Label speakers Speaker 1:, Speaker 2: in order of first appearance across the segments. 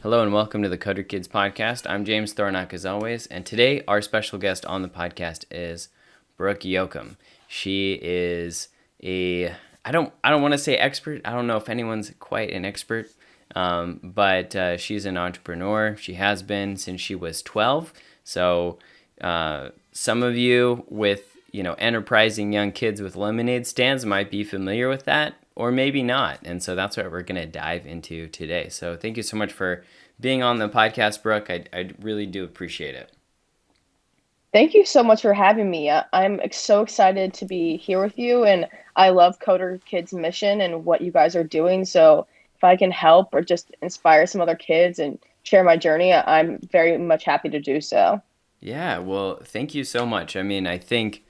Speaker 1: Hello and welcome to the Coder Kids podcast. I'm James Thornock as always, and today our special guest on the podcast is Brooke Yoakam. She is I don't want to say expert. I don't know if anyone's quite an expert, but she's an entrepreneur. She has been since she was 12. So some of you with enterprising young kids with lemonade stands might be familiar with that, or maybe not. And so that's what we're going to dive into today. So thank you so much for being on the podcast, Brooke. I really do appreciate it.
Speaker 2: Thank you so much for having me. I'm so excited to be here with you, and I love Coder Kids' mission and what you guys are doing. So if I can help or just inspire some other kids and share my journey, I'm very much happy to do so.
Speaker 1: Yeah, well, thank you so much. I mean, I think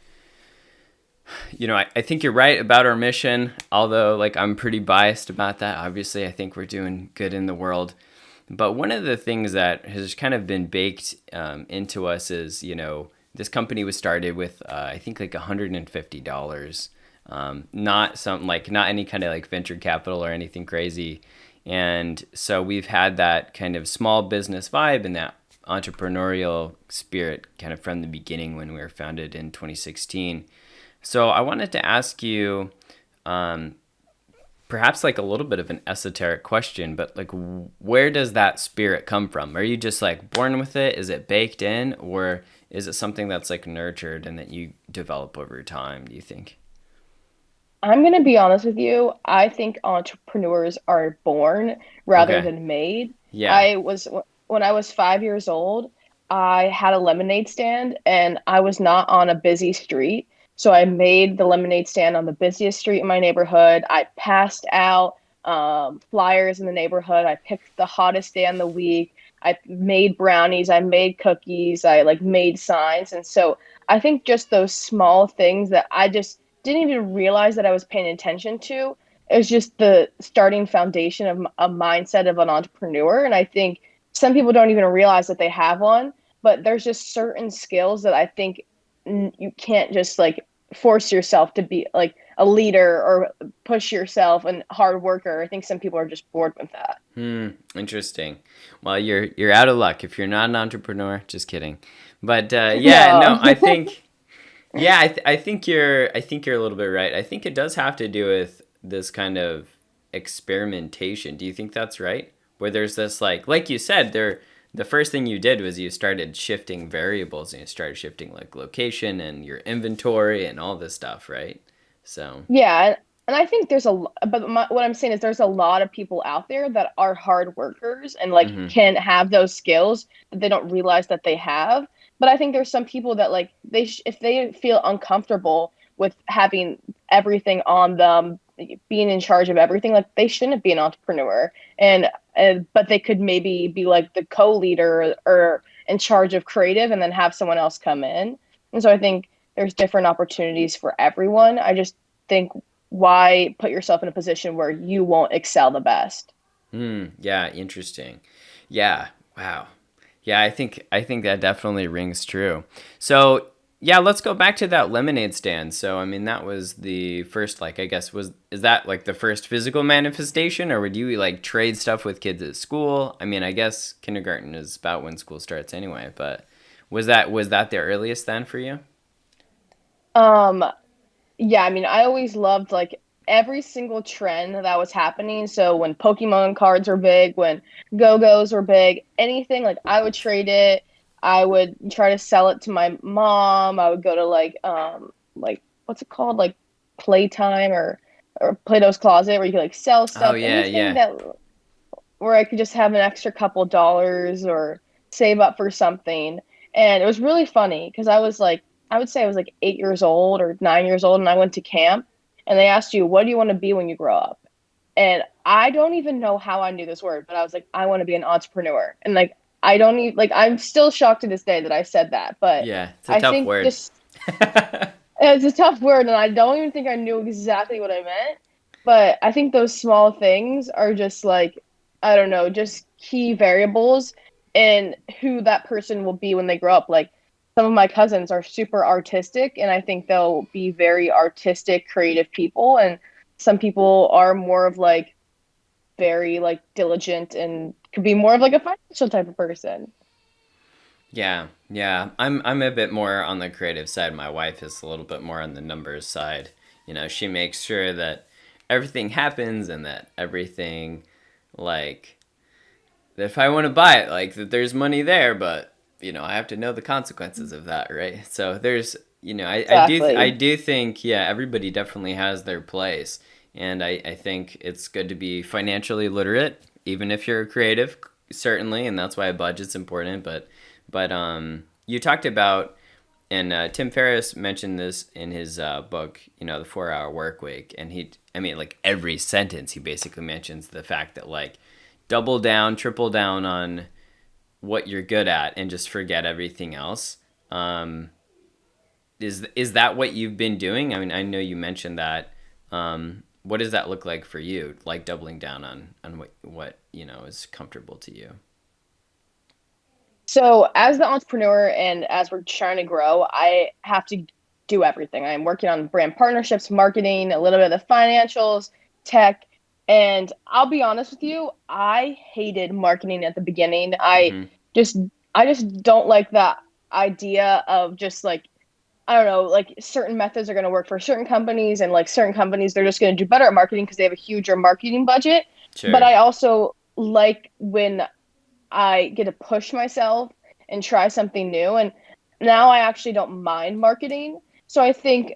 Speaker 1: I think you're right about our mission, although I'm pretty biased about that. Obviously, I think we're doing good in the world. But one of the things that has kind of been baked into us is, this company was started with, I think $150. Not something not any kind of venture capital or anything crazy. And so we've had that kind of small business vibe and that entrepreneurial spirit kind of from the beginning when we were founded in 2016. So I wanted to ask you, perhaps a little bit of an esoteric question, but where does that spirit come from? Are you just born with it? Is it baked in, or is it something that's nurtured and that you develop over time, do you think?
Speaker 2: I'm going to be honest with you. I think entrepreneurs are born rather
Speaker 1: Okay.
Speaker 2: than made.
Speaker 1: Yeah.
Speaker 2: When I was 5 years old, I had a lemonade stand and I was not on a busy street. So I made the lemonade stand on the busiest street in my neighborhood. I passed out flyers in the neighborhood. I picked the hottest day on the week. I made brownies. I made cookies. I made signs. And so I think just those small things that I just didn't even realize that I was paying attention to is just the starting foundation of a mindset of an entrepreneur. And I think some people don't even realize that they have one, but there's just certain skills that I think you can't just force yourself to be a leader or push yourself and hard worker. I think some people are just bored with that.
Speaker 1: Interesting. Well, you're out of luck if you're not an entrepreneur. Just kidding. But yeah, no,
Speaker 2: No.
Speaker 1: I think yeah, I think you're a little bit right. I think it does have to do with this kind of experimentation. Do you think that's right? Where there's this like you said, the first thing you did was you started shifting variables and you started shifting location and your inventory and all this stuff, right? So,
Speaker 2: Yeah, and I think what I'm saying is there's a lot of people out there that are hard workers and
Speaker 1: mhm.
Speaker 2: can have those skills that they don't realize that they have. But I think there's some people that if they feel uncomfortable with having everything on them, being in charge of everything, they shouldn't be an entrepreneur. But they could maybe be the co-leader or in charge of creative and then have someone else come in. And so I think there's different opportunities for everyone. I just think, why put yourself in a position where you won't excel the best?
Speaker 1: Yeah, interesting. Yeah, wow. Yeah, I think that definitely rings true. So, yeah, let's go back to that lemonade stand. So, I mean, that was the first I guess is that the first physical manifestation, or would you trade stuff with kids at school? I mean, I guess kindergarten is about when school starts anyway, but was that the earliest then for you?
Speaker 2: Um, yeah, I mean, I always loved every single trend that was happening. So when Pokemon cards were big, when Go-Go's were big, anything I would trade it. I would try to sell it to my mom. I would go to what's it called? Playtime or Plato's Closet where you could sell
Speaker 1: Oh,
Speaker 2: stuff,
Speaker 1: yeah,
Speaker 2: anything
Speaker 1: yeah.
Speaker 2: that where I could just have an extra couple dollars or save up for something. And it was really funny because I would say I was 8 years old or 9 years old, and I went to camp, and they asked you, what do you want to be when you grow up? And I don't even know how I knew this word, but I was like, I want to be an entrepreneur. And I don't even I'm still shocked to this day that I said that, but
Speaker 1: Yeah, it's a
Speaker 2: I
Speaker 1: tough
Speaker 2: think
Speaker 1: word.
Speaker 2: just it's a tough word, and I don't even think I knew exactly what I meant. But I think those small things are just I don't know, just key variables in who that person will be when they grow up. Some of my cousins are super artistic, and I think they'll be very artistic, creative people. And some people are more of very diligent and could be more of like a financial type of person.
Speaker 1: Yeah, yeah. I'm a bit more on the creative side. My wife is a little bit more on the numbers side. She makes sure that everything happens and that everything, like, that if I want to buy it, like, that there's money there, but I have to know the consequences of that, right? So there's, I
Speaker 2: Exactly.
Speaker 1: do think, yeah, everybody definitely has their place, and I think it's good to be financially literate, even if you're a creative, certainly, and that's why a budget's important. But you talked about, and Tim Ferriss mentioned this in his book, the 4 Hour Work Week, and I mean, like every sentence, he basically mentions the fact that like double down, triple down on what you're good at, and just forget everything else. Um, is that what you've been doing? I mean, I know you mentioned that. What does that look like for you? Like doubling down on what is comfortable to you.
Speaker 2: So, as the entrepreneur and as we're trying to grow, I have to do everything. I'm working on brand partnerships, marketing, a little bit of the financials, tech. And I'll be honest with you, I hated marketing at the beginning.
Speaker 1: Mm-hmm.
Speaker 2: Just I just don't like the idea of just like, I don't know, like certain methods are going to work for certain companies, and like certain companies they're just going to do better at marketing because they have a huger marketing budget. But
Speaker 1: Sure.
Speaker 2: I also like when I get to push myself and try something new. And now I actually don't mind marketing. So I think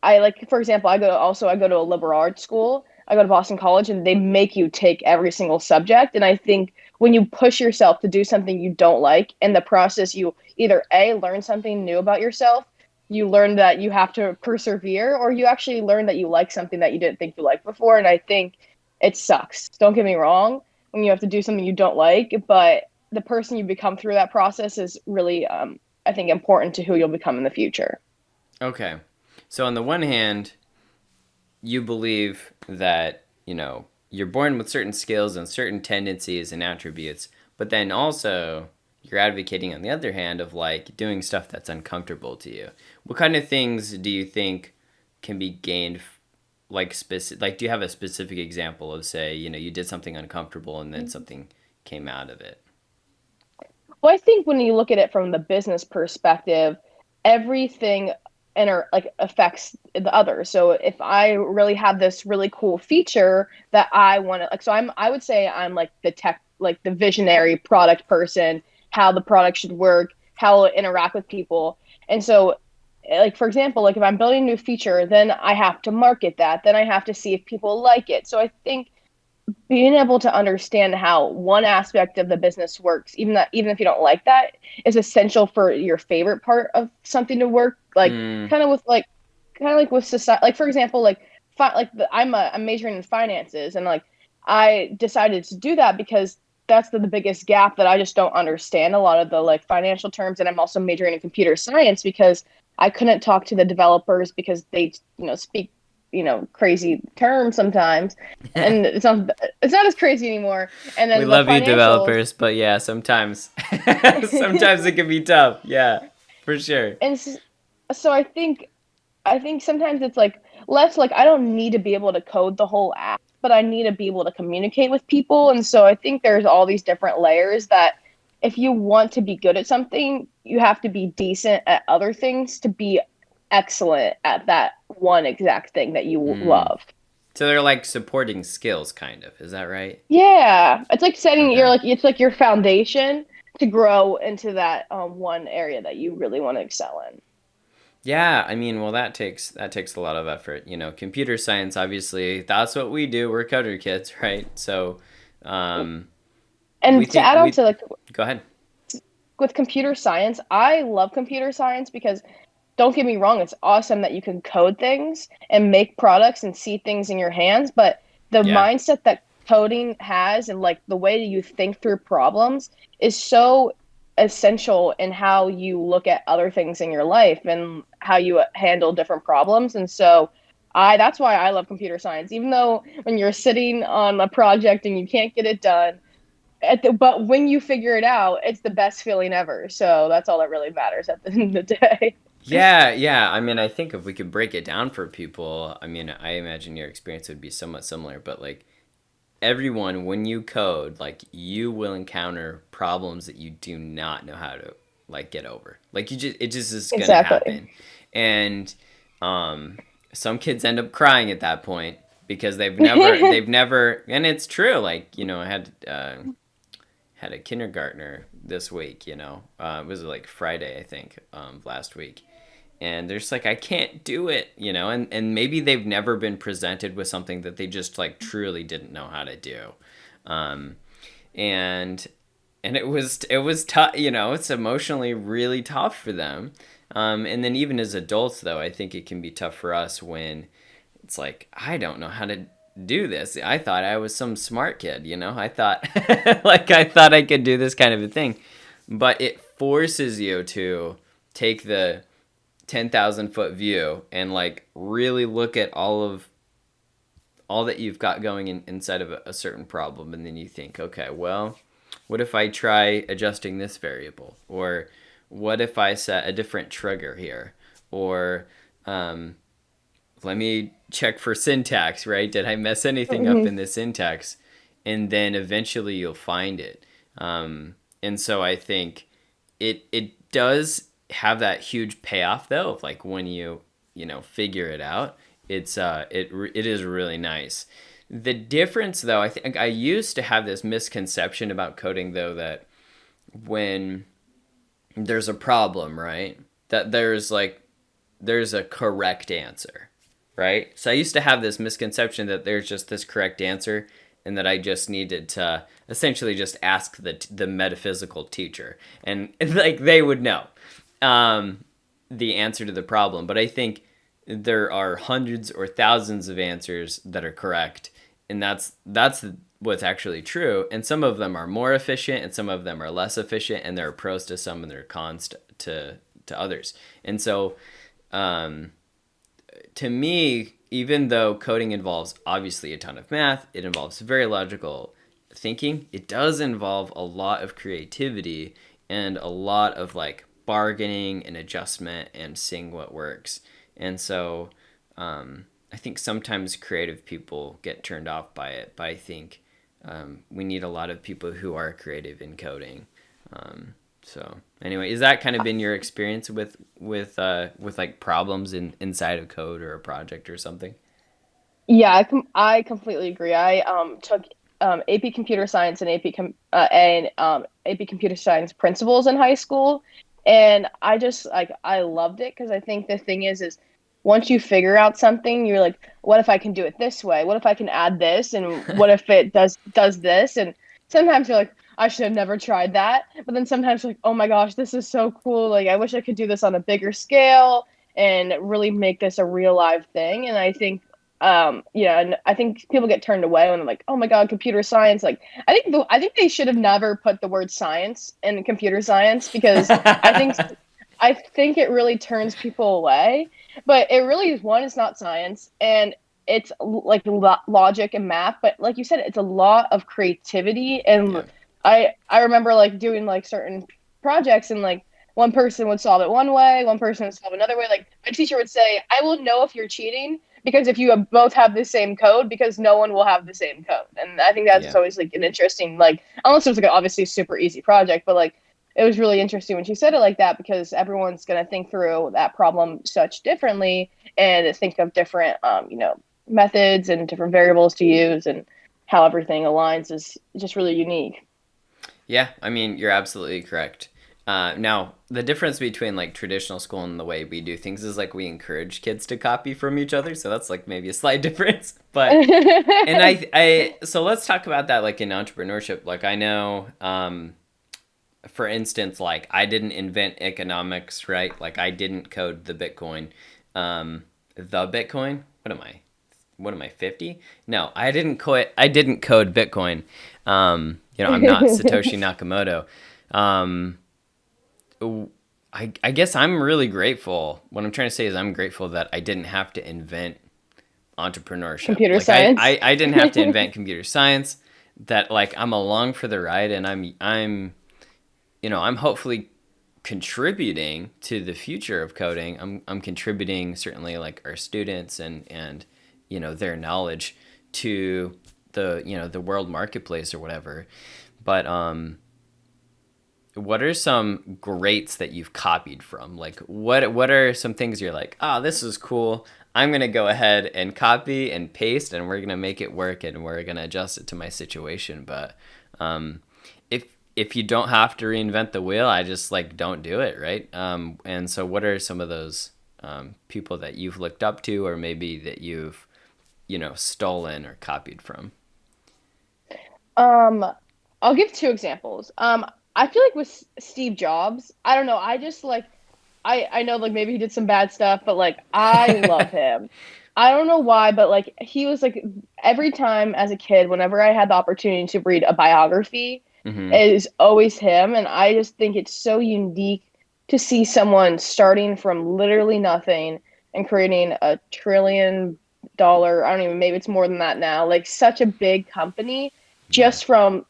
Speaker 2: I like, for example, I go to a liberal arts school. I go to Boston College, and they make you take every single subject. And I think when you push yourself to do something you don't like, in the process, you either A, learn something new about yourself, you learn that you have to persevere, or you actually learn that you like something that you didn't think you liked before. And I think it sucks. Don't get me wrong, when you have to do something you don't like, but the person you become through that process is really, I think, important to who you'll become in the future.
Speaker 1: Okay. So on the one hand, you believe that, you're born with certain skills and certain tendencies and attributes, but then also you're advocating on the other hand of like doing stuff that's uncomfortable to you. What kind of things do you think can be gained, like specific, like do you have a specific example of, say, you did something uncomfortable and then something came out of it?
Speaker 2: Well, I think when you look at it from the business perspective, everything like affects the other. So if I really have this really cool feature that I want to like, so I would say I'm like the tech, like the visionary product person, how the product should work, how it'll interact with people. And so like for example, like if I'm building a new feature, then I have to market that, then I have to see if people like it. So I think being able to understand how one aspect of the business works, even if you don't like that, is essential for your favorite part of something to work. Like
Speaker 1: Mm,
Speaker 2: kind of with like kind of like with society. Like for example, like I'm majoring in finances, and like I decided to do that because that's the biggest gap that I just don't understand a lot of the like financial terms. And I'm also majoring in computer science because I couldn't talk to the developers because they speak crazy terms sometimes, and it's not as crazy anymore. And
Speaker 1: we
Speaker 2: then the
Speaker 1: love you,
Speaker 2: financials,
Speaker 1: developers, but yeah, sometimes, sometimes it can be tough. Yeah, for sure.
Speaker 2: and so I think sometimes it's like less like I don't need to be able to code the whole app, but I need to be able to communicate with people. And so I think there's all these different layers that if you want to be good at something, you have to be decent at other things to be excellent at that one exact thing that you
Speaker 1: Mm.
Speaker 2: love.
Speaker 1: So they're like supporting skills, kind of. Is that right?
Speaker 2: Yeah, it's like setting
Speaker 1: Okay.
Speaker 2: it's like your foundation to grow into that one area that you really want to excel in.
Speaker 1: Yeah, I mean, well, that takes a lot of effort. Computer science, obviously, that's what we do. We're coder kids, right? So, um, we
Speaker 2: And to
Speaker 1: think
Speaker 2: add on
Speaker 1: we
Speaker 2: to like
Speaker 1: go ahead.
Speaker 2: with computer science, I love computer science because don't get me wrong, it's awesome that you can code things and make products and see things in your hands, but the
Speaker 1: Yeah.
Speaker 2: mindset that coding has and like the way you think through problems is so essential in how you look at other things in your life and how you handle different problems. And so I that's why I love computer science, even though when you're sitting on a project and you can't get it done, but when you figure it out, it's the best feeling ever. So that's all that really matters at the end of the day.
Speaker 1: Yeah, yeah. I mean, I think if we could break it down for people, I mean, I imagine your experience would be somewhat similar, but like everyone, when you code, like you will encounter problems that you do not know how to like get over. Like it just is gonna
Speaker 2: Exactly.
Speaker 1: happen. And um, some kids end up crying at that point because they've never, and it's true. Like, I had a kindergartner this week. It was like Friday, I think, last week, and they're just like, I can't do it, and maybe they've never been presented with something that they just like truly didn't know how to do. um, and it was tough. It's emotionally really tough for them. And then even as adults, though, I think it can be tough for us when it's like, I don't know how to do this. I thought I was some smart kid. I thought I thought I could do this kind of a thing, but it forces you to take the 10,000-foot view and like really look at all that you've got going inside of a certain problem, and then you think, okay, well, what if I try adjusting this variable, or what if I set a different trigger here, or let me check for syntax, right? Did I mess anything up
Speaker 2: Hmm.
Speaker 1: in the syntax? And then eventually you'll find it. And so I think it does have that huge payoff, though, of like when you figure it out. It is really nice. The difference, though, I think I used to have this misconception about coding, though, that when there's a problem, right, that there's a correct answer, right? So I used to have this misconception that there's just this correct answer, and that I just needed to essentially just ask the metaphysical teacher, and like they would know the answer to the problem. But I think there are hundreds or thousands of answers that are correct, and that's what's actually true. And some of them are more efficient, and some of them are less efficient, and there are pros to some and there are cons to others. And so, to me, even though coding involves obviously a ton of math, it involves very logical thinking. It does involve a lot of creativity and a lot of like bargaining and adjustment and seeing what works. And so, I think sometimes creative people get turned off by it, but I think we need a lot of people who are creative in coding. So anyway, is that kind of been your experience with like problems inside of code or a project or something?
Speaker 2: Yeah, I completely agree. I took AP Computer Science and AP Computer Science principles in high school, and I just like I loved it because I think the thing is once you figure out something, you're like, what if I can do it this way? What if I can add this? And what if it does this? And sometimes you're like, I should have never tried that. But then sometimes you're like, oh my gosh, this is so cool. Like I wish I could do this on a bigger scale and really make this a real live thing. And I think yeah, and I think people get turned away when they're like, oh my god, computer science. Like I think they should have never put the word science in computer science because i think I think it really turns people away. But it really is, one, it's not science, and it's like logic and math, but like you said, it's a lot of creativity. And
Speaker 1: Yeah.
Speaker 2: I remember like doing like certain projects, and like one person would solve it one way, one person would solve another way. Like my teacher would say, I will know if you're cheating because if you both have the same code, because no one will have the same code. And I think that's
Speaker 1: Yeah.
Speaker 2: always like an interesting, like, unless it was like an obviously super easy project, but like it was really interesting when she said it like that, because everyone's going to think through that problem such differently and think of different methods and different variables to use, and how everything aligns is just really unique.
Speaker 1: Yeah, I mean, you're absolutely correct. Now, the difference between like traditional school and the way we do things is like we encourage kids to copy from each other, so that's like maybe a slight difference. But and so let's talk about that like in entrepreneurship. Like I know, for instance, like I didn't invent economics, right? Like I didn't code the Bitcoin. What am I? What am I, 50? No, I didn't code Bitcoin. I'm not Satoshi Nakamoto. Um, I guess I'm really grateful. What I'm trying to say is I'm grateful that I didn't have to invent entrepreneurship.
Speaker 2: Computer
Speaker 1: Like
Speaker 2: science.
Speaker 1: I didn't have to invent computer science. That like I'm along for the ride, and I'm hopefully contributing to the future of coding. I'm contributing certainly like our students and their knowledge to the, the world marketplace or whatever. But what are some greats that you've copied from? Like, what are some things you're like, oh, this is cool. I'm gonna go ahead and copy and paste, and we're gonna make it work, and we're gonna adjust it to my situation. But if you don't have to reinvent the wheel, I just like don't do it, right? And so, what are some of those people that you've looked up to, or maybe that you've stolen or copied from?
Speaker 2: Um, I'll give two examples. I feel like with Steve Jobs, I don't know. I just like, I know like maybe he did some bad stuff, but like I love him. I don't know why, but like he was like every time as a kid, whenever I had the opportunity to read a biography,
Speaker 1: Mm-hmm.
Speaker 2: it is always him. And I just think it's so unique to see someone starting from literally nothing and creating $1 trillion, I don't even, maybe it's more than that now, like such a big company
Speaker 1: Yeah.
Speaker 2: just from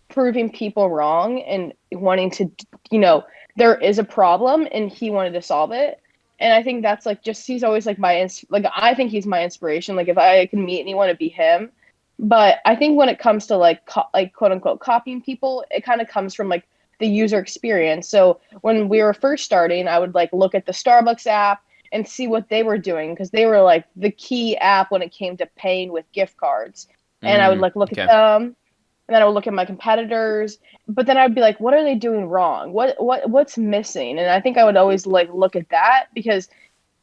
Speaker 2: proving people wrong and wanting to, you know, there is a problem and he wanted to solve it. And I think that's like just he's always like like I think he's my inspiration. Like if I can meet anyone, it'd be him. But I think when it comes to like like quote unquote copying people, it kind of comes from like the user experience. So when we were first starting, I would like look at the Starbucks app and see what they were doing because they were like the key app when it came to paying with gift cards. And I would like look at
Speaker 1: Okay.
Speaker 2: them and then I would look at my competitors, but then I'd be like, what are they doing wrong? What's missing? And I think I would always like look at that because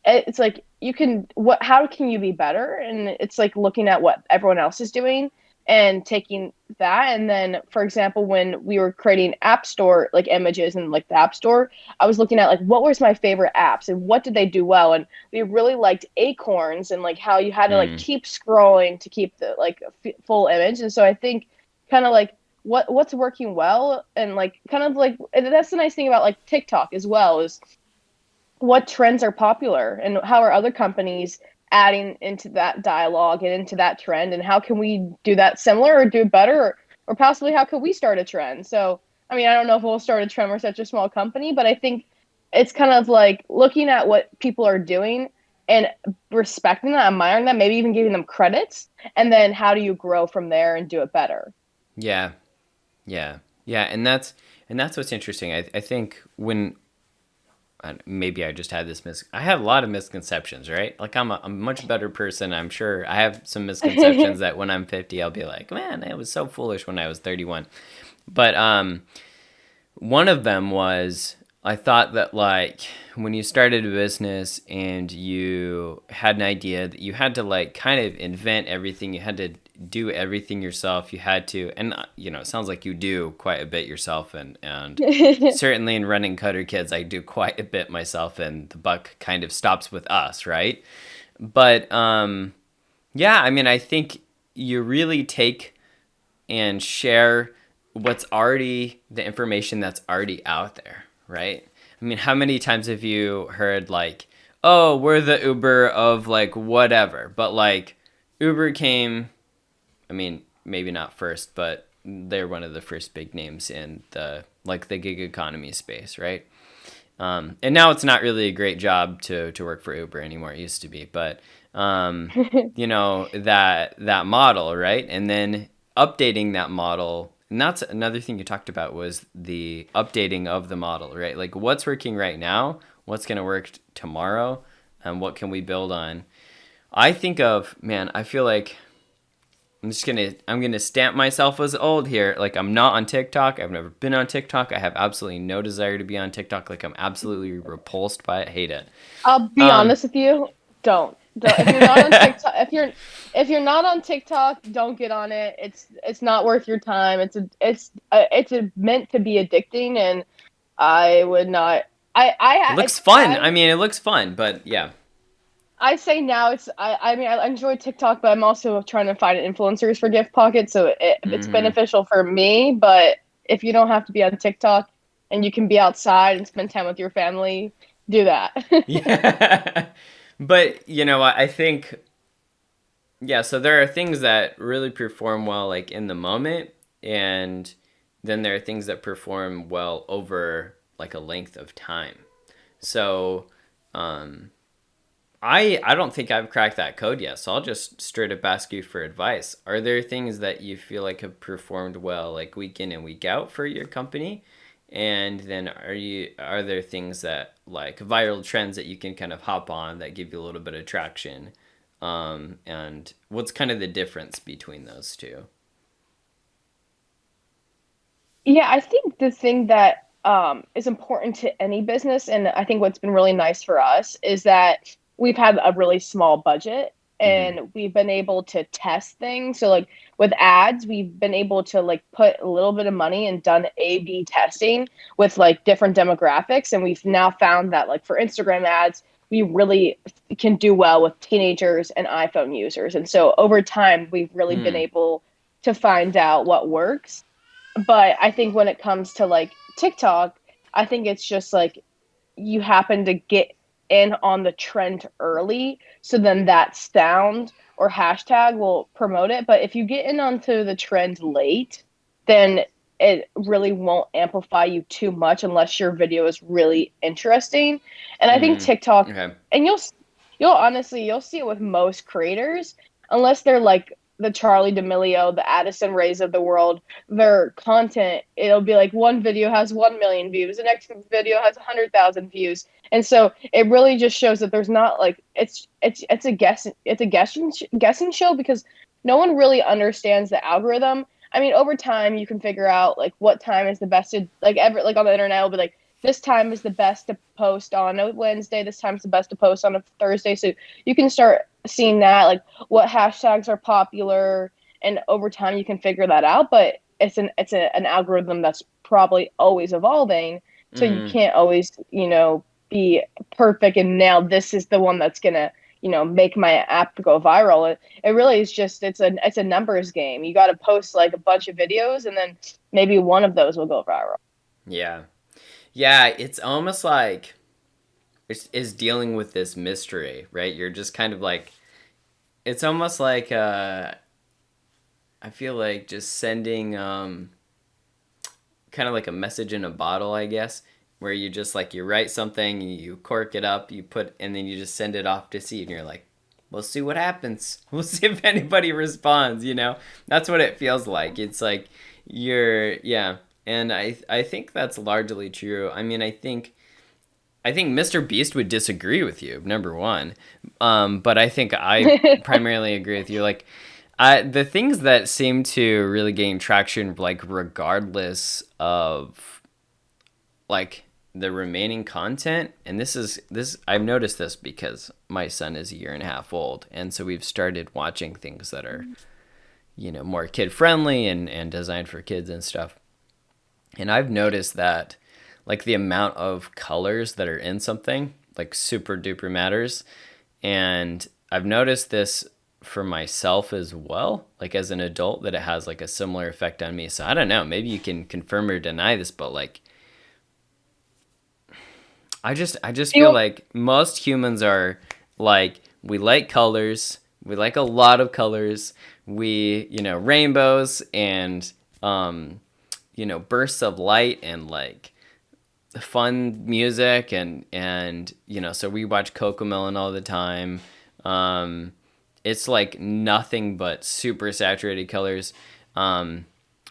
Speaker 2: it's like you can how can you be better? And it's like looking at what everyone else is doing and taking that. And then for example, when we were creating app store like images and like the app store, I was looking at like what was my favorite apps and what did they do well. And we really liked acorns and like how you had to like
Speaker 1: Mm.
Speaker 2: keep scrolling to keep the like full image. And so I think kind of like what's working well and like kind of like and that's the nice thing about like TikTok as well is what trends are popular and how are other companies adding into that dialogue and into that trend and how can we do that similar or do better or possibly how could we start a trend. So I mean I don't know if we'll start a trend, we're such a small company, but I think it's kind of like looking at what people are doing and respecting that, admiring that, maybe even giving them credits, and then how do you grow from there and do it better.
Speaker 1: Yeah. Yeah. Yeah. And that's what's interesting. I think when maybe I just had I have a lot of misconceptions, right? Like I'm a much better person. I'm sure I have some misconceptions that when I'm 50, I'll be like, man, I was so foolish when I was 31. But one of them was I thought that like when you started a business and you had an idea that you had to like kind of invent everything, you had to do everything yourself, you had to, and it sounds like you do quite a bit yourself, and certainly in running Cutter Kids, I do quite a bit myself, and the buck kind of stops with us, right? But yeah, I mean, I think you really take and share what's already the information that's already out there, right? I mean, how many times have you heard like, oh, we're the Uber of like whatever, but like Uber came, I mean, maybe not first, but they're one of the first big names in the gig economy space, right? And now it's not really a great job to work for Uber anymore. It used to be, but that model, right? And then updating that model, and that's another thing you talked about was the updating of the model, right? Like what's working right now, what's going to work tomorrow, and what can we build on? I feel like I'm gonna stamp myself as old here. Like I'm not on TikTok. I've never been on TikTok. I have absolutely no desire to be on TikTok. Like I'm absolutely repulsed by it. Hate it.
Speaker 2: I'll be
Speaker 1: Um,
Speaker 2: honest with you. Don't. If you're not on TikTok, if you're not on TikTok, don't get on it. It's not worth your time. It's meant to be addicting, and I would not.
Speaker 1: it looks
Speaker 2: It's
Speaker 1: fun. I
Speaker 2: sad.
Speaker 1: mean, it looks fun, but yeah.
Speaker 2: I say now I mean I enjoy TikTok, but I'm also trying to find influencers for GiftPocket, so it's
Speaker 1: Hmm.
Speaker 2: beneficial for me. But if you don't have to be on TikTok and you can be outside and spend time with your family, do that.
Speaker 1: Yeah. But I think yeah. So there are things that really perform well, like in the moment, and then there are things that perform well over like a length of time. So, I don't think I've cracked that code yet, so I'll just straight up ask you for advice. Are there things that you feel like have performed well, like week in and week out for your company? And then are there things that like viral trends that you can kind of hop on that give you a little bit of traction? And what's kind of the difference between those two?
Speaker 2: Yeah, I think the thing that is important to any business, and I think what's been really nice for us, is that we've had a really small budget
Speaker 1: Mm-hmm.
Speaker 2: and we've been able to test things. So, like with ads, we've been able to like put a little bit of money and done A/B testing with like different demographics. And we've now found that, like for Instagram ads, we really can do well with teenagers and iPhone users. And so, over time, we've really been
Speaker 1: Hmm.
Speaker 2: able to find out what works. But I think when it comes to like TikTok, I think it's just like you happen to get in on the trend early. So then that sound or hashtag will promote it. But if you get in onto the trend late, then it really won't amplify you too much unless your video is really interesting. And I think
Speaker 1: Mm.
Speaker 2: TikTok,
Speaker 1: Okay.
Speaker 2: and you'll honestly you'll see it with most creators, unless they're like the Charlie D'Amelio, the Addison Rays of the world, their content, it'll be like one video has 1 million views, the next video has 100,000 views. And so it really just shows that there's not like it's a guessing show because no one really understands the algorithm. I mean, over time you can figure out like what time is the best to like ever like on the internet will be like this time is the best to post on a Wednesday, this time's the best to post on a Thursday. So you can start seeing that like what hashtags are popular, and over time you can figure that out. But an algorithm that's probably always evolving, so you
Speaker 1: Mm.
Speaker 2: can't always be perfect and now this is the one that's gonna make my app go viral. It really is just it's a numbers game. You got to post like a bunch of videos and then maybe one of those will go viral.
Speaker 1: Yeah. Yeah, it's almost like it's dealing with this mystery, right? You're just kind of like it's almost like I feel like just sending kind of like a message in a bottle, I guess, where you just like you write something, you cork it up, you put and then you just send it off to seed and you're like, we'll see what happens. We'll see if anybody responds, you know? That's what it feels like. It's like you're yeah. And I think that's largely true. I mean, I think Mr. Beast would disagree with you, number one. But I think I primarily agree with you. Like, the things that seem to really gain traction, like, regardless of, like, the remaining content, and this, I've noticed this because my son is a year and a half old, and so we've started watching things that are, more kid friendly and designed for kids and stuff. And I've noticed that like the amount of colors that are in something like super duper matters. And I've noticed this for myself as well, like as an adult, that it has like a similar effect on me. So I don't know, maybe you can confirm or deny this, but like I just feel
Speaker 2: You
Speaker 1: like most humans are like we like colors, we like a lot of colors, we rainbows and bursts of light and like fun music and so we watch Cocomelon all the time. It's like nothing but super saturated colors.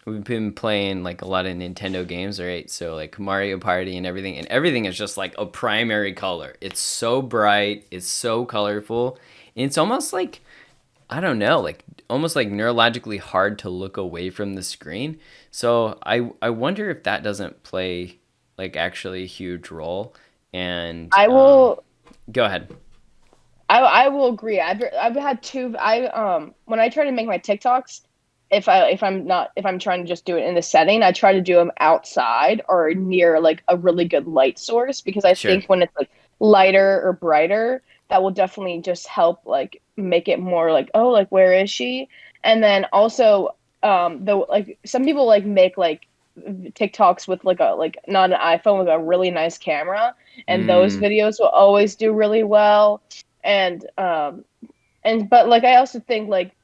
Speaker 1: We've been playing like a lot of Nintendo games, right? So like Mario Party and everything is just like a primary color. It's so bright, it's so colorful, and it's almost like I don't know, like almost like neurologically hard to look away from the screen. So I wonder if that doesn't play like actually a huge role. And
Speaker 2: I will
Speaker 1: go ahead.
Speaker 2: I will agree. I've had two. When I try to make my TikToks, if I'm trying to just do it in the setting, I try to do them outside or near like a really good light source because I
Speaker 1: Sure.
Speaker 2: think when it's like lighter or brighter, that will definitely just help like make it more like, oh, like where is she? And then also the like some people like make like TikToks with like a like not an iPhone with a really nice camera, and those
Speaker 1: Mm,
Speaker 2: videos will always do really well. And but like I also think like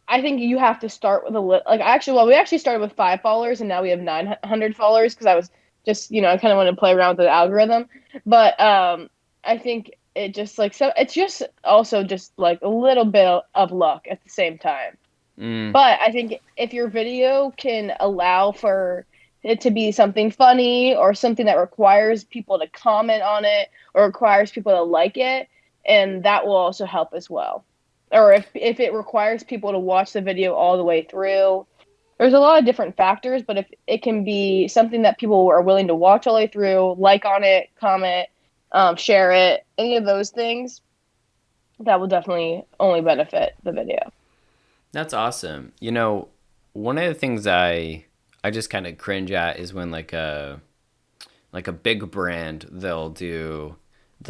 Speaker 2: I think you have to start with like actually well we actually started with 5 followers and now we have 900 followers because I was just I kind of want to play around with the algorithm. But I think it just like so it's just also just like a little bit of luck at the same time.
Speaker 1: Mm,
Speaker 2: But I think if your video can allow for it to be something funny or something that requires people to comment on it or requires people to like it, and that will also help as well. Or if it requires people to watch the video all the way through, there's a lot of different factors, but if it can be something that people are willing to watch all the way through, like on it, comment, share it, any of those things, that will definitely only benefit the video.
Speaker 1: that's awesome. You know, one of the things I just kind of cringe at is when like a big brand they'll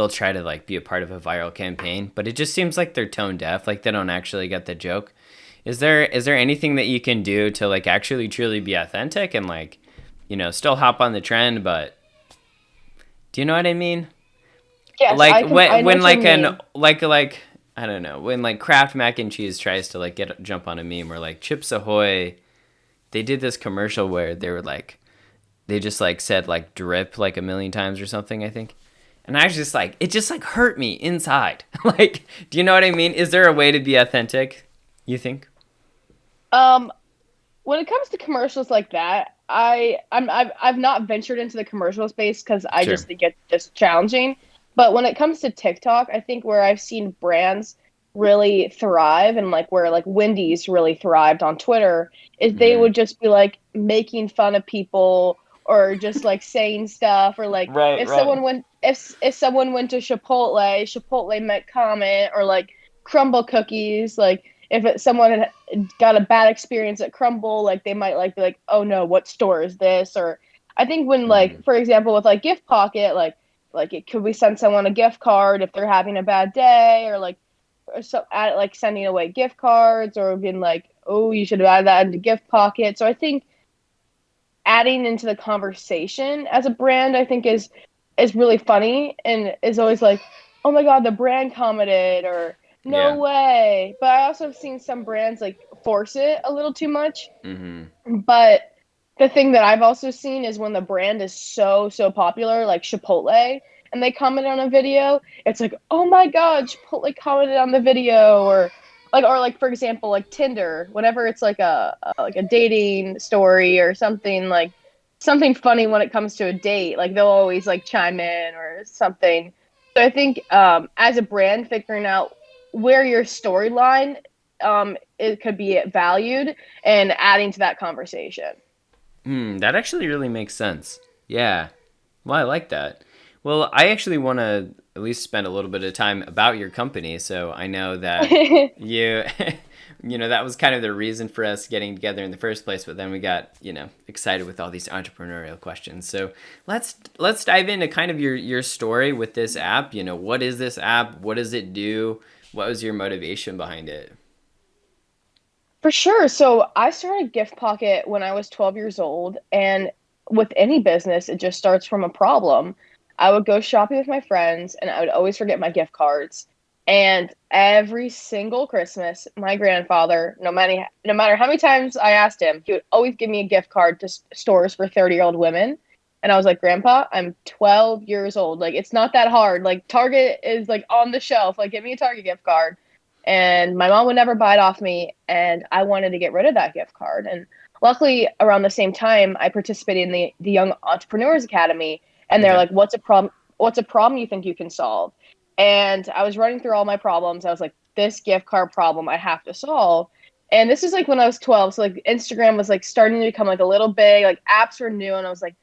Speaker 1: try to like be a part of a viral campaign, but it just seems like they're tone deaf, like they don't actually get the joke. Is there anything that you can do to like actually truly be authentic and like, still hop on the trend, but do you know what I mean?
Speaker 2: Yes,
Speaker 1: Like
Speaker 2: I know
Speaker 1: when
Speaker 2: what you
Speaker 1: like an
Speaker 2: mean.
Speaker 1: like I don't know, when like Kraft mac and cheese tries to like get jump on a meme, or like Chips Ahoy, they did this commercial where they were like they just like said like drip like a million times or something, I think. And I was just like, it just like hurt me inside. Like, do you know what I mean? Is there a way to be authentic, you think?
Speaker 2: Um, when it comes to commercials like that, I've not ventured into the commercial space because I
Speaker 1: Sure.
Speaker 2: just think it's just challenging. But when it comes to TikTok, I think where I've seen brands really thrive and like where like Wendy's really thrived on Twitter is they
Speaker 1: Mm.
Speaker 2: would just be like making fun of people or just like saying stuff or like
Speaker 1: Right, right.
Speaker 2: if someone went to Chipotle might comment or like crumble cookies like if someone had got a bad experience at Crumble, like they might like be like, oh no, what store is this? Or I think when
Speaker 1: Mm-hmm.
Speaker 2: like for example with like GiftPocket, like it could we send someone a gift card if they're having a bad day or like or so at like sending away gift cards or being like, oh, you should have added that into GiftPocket. So I think adding into the conversation as a brand, I think is really funny and is always like, oh my god, the brand commented or no
Speaker 1: Yeah.
Speaker 2: way. But I also have seen some brands like force it a little too much.
Speaker 1: Mm-hmm.
Speaker 2: But the thing that I've also seen is when the brand is so popular, like Chipotle, and they comment on a video, it's like, oh my god, Chipotle commented on the video, or like for example, like Tinder, whenever it's like a dating story or something like something funny when it comes to a date, like they'll always like chime in or something. So I think as a brand, figuring out where your storyline it could be valued and adding to that conversation.
Speaker 1: That actually really makes sense. Yeah. Well, I like that. Well, I actually want to at least spend a little bit of time about your company, so I know that you, that was kind of the reason for us getting together in the first place. But then we got, excited with all these entrepreneurial questions. So let's dive into kind of your story with this app. What is this app? What does it do? What was your motivation behind it?
Speaker 2: For sure. So I started Gift Pocket when I was 12 years old, and with any business, it just starts from a problem. I would go shopping with my friends, and I would always forget my gift cards. And every single Christmas, my grandfather, no matter how many times I asked him, he would always give me a gift card to stores for 30-year-old women. And I was like, Grandpa, I'm 12 years old. Like, it's not that hard. Like, Target is like on the shelf. Like, give me a Target gift card and my mom would never buy it off me and I wanted to get rid of that gift card and luckily around the same time I participated in the Young Entrepreneurs Academy and they're
Speaker 1: Okay.
Speaker 2: like what's a problem you think you can solve and I was running through all my problems. I was like, this gift card problem I have to solve. And this is like when I was 12, so like Instagram was like starting to become like a little big, like apps were new and I was like,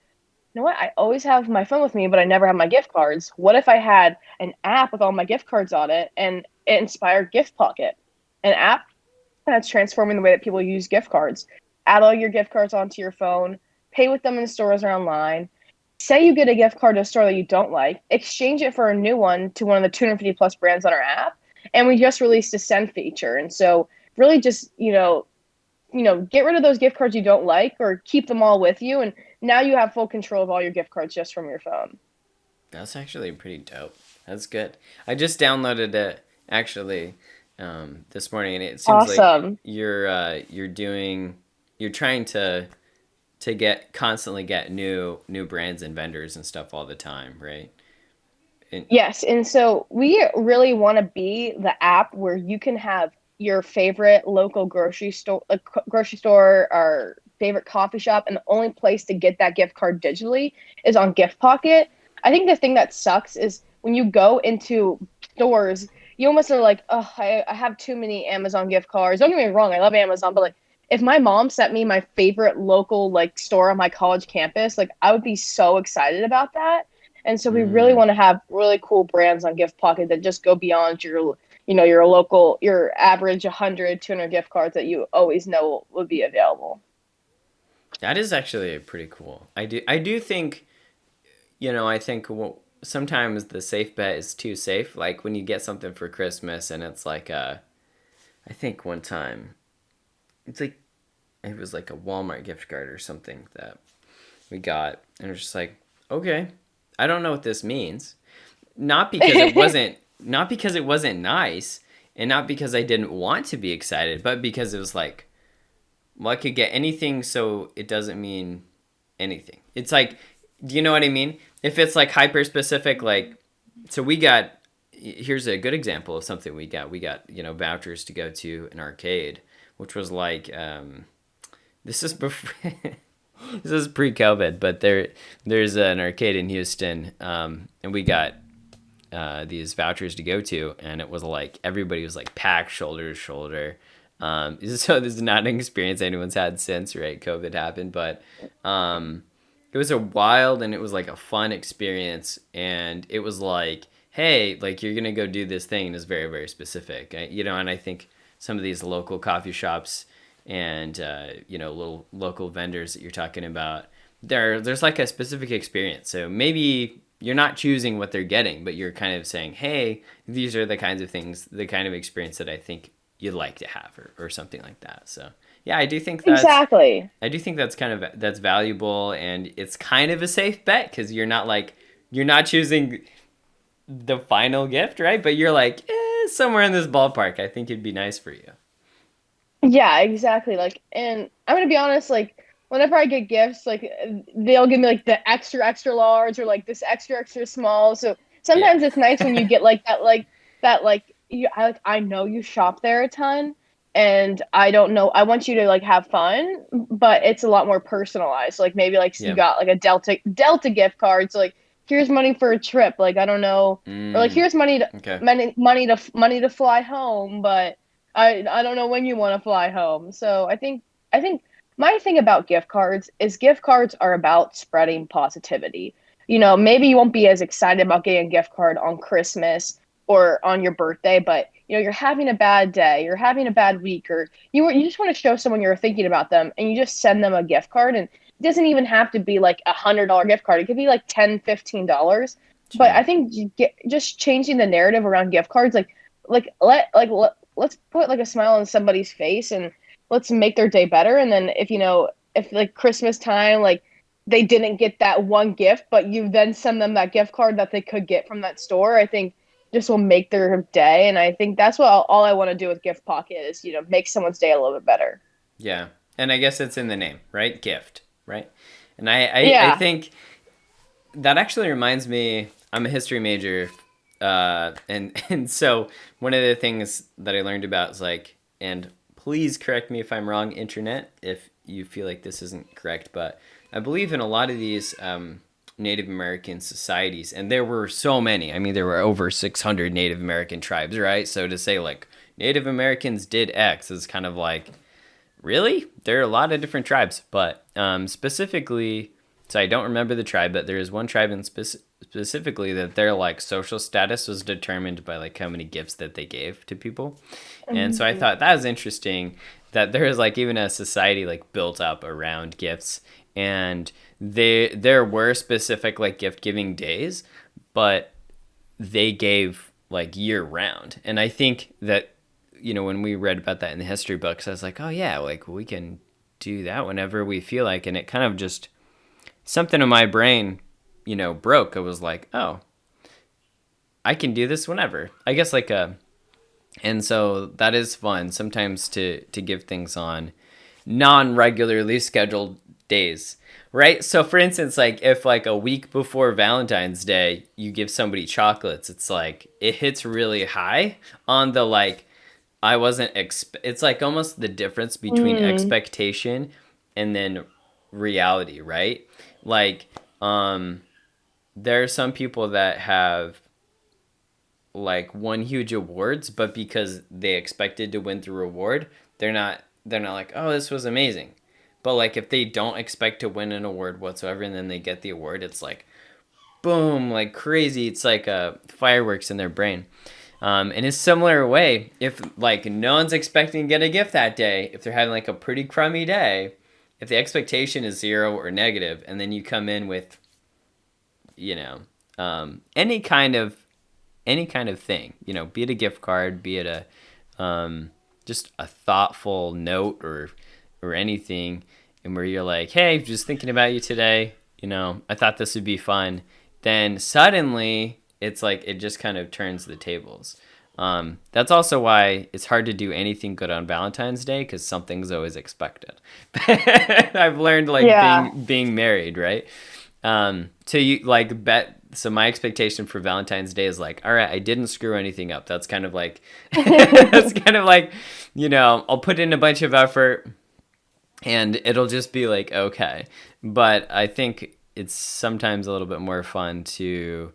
Speaker 2: you know what? I always have my phone with me, but I never have my gift cards. What if I had an app with all my gift cards on it and it inspired Gift Pocket, an app that's transforming the way that people use gift cards? Add all your gift cards onto your phone, pay with them in stores or online. Say you get a gift card to a store that you don't like, exchange it for a new one to one of the 250 plus brands on our app. And we just released a send feature. And so, really, just get rid of those gift cards you don't like or keep them all with you and now you have full control of all your gift cards just from your phone.
Speaker 1: That's actually pretty dope. That's good. I just downloaded it actually this morning, and it seems like
Speaker 2: Awesome.
Speaker 1: you're trying to constantly get new brands and vendors and stuff all the time, right?
Speaker 2: Yes, and so we really want to be the app where you can have your favorite local grocery store, or favorite coffee shop, and the only place to get that gift card digitally is on GiftPocket. I think the thing that sucks is when you go into stores, you almost are like, oh, I have too many Amazon gift cards. Don't get me wrong, I love Amazon, but like if my mom sent me my favorite local like store on my college campus, like I would be so excited about that. And so we really
Speaker 1: Mm.
Speaker 2: want to have really cool brands on GiftPocket that just go beyond your, your local, your average 100, 200 gift cards that you always know will be available.
Speaker 1: That is actually pretty cool. I do think, I think sometimes the safe bet is too safe. Like when you get something for Christmas and it's like I think one time it's like it was like a Walmart gift card or something that we got, and it was just like, okay, I don't know what this means. Not because it wasn't not because it wasn't nice, and not because I didn't want to be excited, but because it was like, well, I could get anything, so it doesn't mean anything. It's like, do you know what I mean? If it's like hyper specific, like, so we got, here's a good example of something we got. We got, vouchers to go to an arcade, which was like, this is before, this is pre-COVID, but there's an arcade in Houston, and we got these vouchers to go to, and it was like everybody was like packed shoulder to shoulder. So this is not an experience anyone's had since, right? COVID happened, but it was a wild and it was like a fun experience, and it was like, hey, like you're gonna go do this thing, and it's very very specific, and I think some of these local coffee shops and little local vendors that you're talking about, there's like a specific experience. So maybe you're not choosing what they're getting, but you're kind of saying, hey, these are the kinds of things, the kind of experience that I think you'd like to have, or something like that. So yeah,
Speaker 2: Exactly.
Speaker 1: I do think that's valuable, and it's kind of a safe bet because you're not choosing the final gift, right? But you're like, somewhere in this ballpark, I think it'd be nice for you.
Speaker 2: Yeah, exactly. Like, and I'm gonna be honest, like, whenever I get gifts, like, they'll give me like the extra, extra large or like this extra, extra small. So
Speaker 1: Yeah.
Speaker 2: sometimes it's nice when you get like, I know you shop there a ton, and I don't know, I want you to like have fun, but it's a lot more personalized. Like, maybe like you
Speaker 1: Yeah.
Speaker 2: got like a Delta gift card. So like, here's money for a trip. Like, I don't know, or like
Speaker 1: Mm,
Speaker 2: here's
Speaker 1: okay.
Speaker 2: money to fly home, but I don't know when you want to fly home. So I think my thing about gift cards is gift cards are about spreading positivity. Maybe you won't be as excited about getting a gift card on Christmas or on your birthday, but you're having a bad day, you're having a bad week, or you just want to show someone you're thinking about them, and you just send them a gift card, and it doesn't even have to be like $100 gift card. It could be like $10, $15. But
Speaker 1: Sure.
Speaker 2: I think just changing the narrative around gift cards, let's put like a smile on somebody's face, and let's make their day better. And then if like Christmas time, like they didn't get that one gift, but you then send them that gift card that they could get from that store, I think just will make their day. And I think that's what all I want to do with Gift Pocket is, make someone's day a little bit better.
Speaker 1: Yeah. And I guess it's in the name, right? Gift, right? And I
Speaker 2: Yeah.
Speaker 1: think that actually reminds me, I'm a history major, and so one of the things that I learned about is like, and please correct me if I'm wrong, internet, if you feel like this isn't correct, but I believe in a lot of these Native American societies, and there were so many. I mean, there were over 600 Native American tribes, right? So to say like Native Americans did X is kind of like, really? There are a lot of different tribes, but specifically, so I don't remember the tribe, but there is one tribe in specifically that their like social status was determined by like how many gifts that they gave to people. And so I
Speaker 2: Mhm.
Speaker 1: thought that was interesting that there is like even a society like built up around gifts, and there were specific like gift giving days, but they gave like year round. And I think that when we read about that in the history books, I was like, oh yeah, like we can do that whenever we feel like. And it kind of just, something in my brain, broke. I was like, oh, I can do this whenever. I guess like and so that is fun sometimes to give things on non-regularly scheduled days, right? So for instance, like if like a week before Valentine's Day you give somebody chocolates, it's like it hits really high on the like I wasn't it's like almost the difference between
Speaker 2: Mm,
Speaker 1: expectation and then reality, right? Like there are some people that have like won huge awards, but because they expected to win the reward, they're not like, "Oh, this was amazing." But like if they don't expect to win an award whatsoever and then they get the award, it's like boom, like crazy. It's like fireworks in their brain. In a similar way, if like no one's expecting to get a gift that day, if they're having like a pretty crummy day, if the expectation is 0 or negative, and then you come in with, you know, any kind of thing, be it a gift card, be it just a thoughtful note or anything, and where you're like, hey, just thinking about you today, I thought this would be fun, then suddenly it's like it just kind of turns the tables. That's also why it's hard to do anything good on Valentine's Day because something's always expected. I've learned like
Speaker 2: yeah.
Speaker 1: being married, right? So you like bet. So my expectation for Valentine's Day is like, all right, I didn't screw anything up. That's kind of like, that's kind of like, I'll put in a bunch of effort, and it'll just be like okay. But I think it's sometimes a little bit more fun to